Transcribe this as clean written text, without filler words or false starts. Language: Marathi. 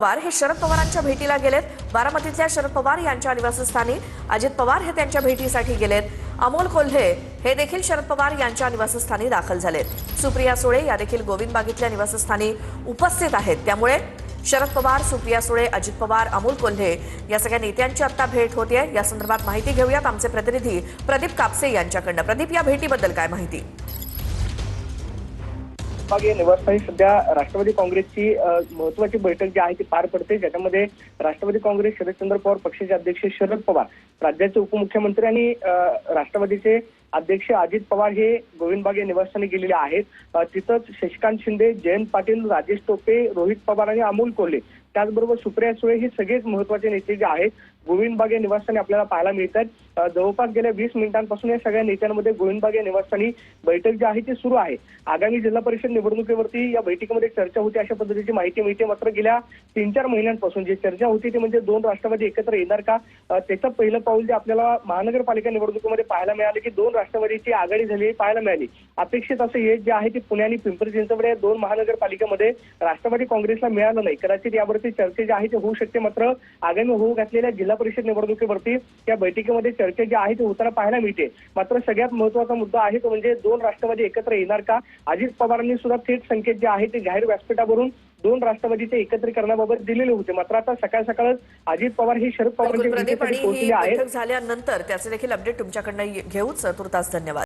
पवार हे शरद पवारांच्या भेटीला गेलेत। बारामतीतल्या शरद पवार यांच्या निवासस्थानी अजित पवार हे त्यांच्या भेटीसाठी गेलेत। अमोल कोल्हे हे देखील शरद पवार यांच्या निवासस्थानी दाखल झालेत। सुप्रिया सुळे या देखील गोविंद बागेतल्या निवासस्थानी उपस्थित आहेत। त्यामुळे शरद पवार, सुप्रिया सुळे, अजित पवार, अमोल कोल्हे या सगळ्या नेत्यांची आता भेट होते। या संदर्भात माहिती घेऊयात आमचे प्रतिनिधी प्रदीप कापसे यांच्याकडून। प्रदीप, या भेटीबद्दल काय माहिती? निवासस्थानी सध्या राष्ट्रवादी काँग्रेसची महत्वाची बैठक जी आहे ती पार पडते, ज्याच्यामध्ये राष्ट्रवादी काँग्रेस शरदचंद्र पवार पक्षाचे अध्यक्ष शरद पवार, राज्याचे उपमुख्यमंत्री आणि राष्ट्रवादीचे अध्यक्ष अजित पवार हे गोविंद बागे निवासस्थानी गेलेले आहेत। तिथंच शशिकांत शिंदे, जयंत पाटील, राजेश टोपे, रोहित पवार आणि अमोल कोल्हे, त्याचबरोबर सुप्रिया सुळे हे सगळेच महत्वाचे नेते जे आहेत गोविंद बागे निवासस्थानी आपल्याला पाहायला मिळतात। जवळपास गेल्या 20 मिनिटांपासून या सगळ्या नेत्यांमध्ये गोविंद बागे निवासस्थानी बैठक जी आहे ती सुरू आहे। आगामी जिल्हा परिषद निवडणुकीवरती या बैठकीमध्ये चर्चा होती अशा पद्धतीची माहिती मिळते। मात्र गेल्या 3-4 महिन्यांपासून जी चर्चा होती ती म्हणजे दोन राष्ट्रवादी एकत्र येणार का, त्याचं पहिलं पाऊल जे आपल्याला महानगरपालिका निवडणुकीमध्ये पाहायला मिळाले की दोन राष्ट्रवादीची आघाडी झाली पाहायला मिळाली। अपेक्षित असं यश जे आहे ते पुणे आणि पिंपरी चिंचवड या दोन महानगरपालिकेमध्ये राष्ट्रवादी काँग्रेसला मिळालं नाही। कदाचित यावरती चर्चा जी आहे ते होऊ शकते। मात्र आगामी होऊ घातलेल्या जिल्हा परिषद निवडणुकीवरती या बैठकीमध्ये चर्चा जी आहे ती होताना पाहायला मिळते। मात्र सगळ्यात महत्वाचा मुद्दा आहे तो म्हणजे दोन राष्ट्रवादी एकत्र येणार का। अजित पवारांनी सुद्धा थेट संकेत जे आहे ते जाहीर व्यासपीठावरून दोन राष्ट्रवादीचे एकत्रीकरणाबाबत दिलेले होते। मात्र आता सकाळ सकाळच अजित पवार हे शरद पवारांच्या भेटीसाठी पोहोचले आहेत। बैठक झाल्यानंतर त्याचे देखील अपडेट तुमच्याकडून घेऊच। तुर्तास धन्यवाद।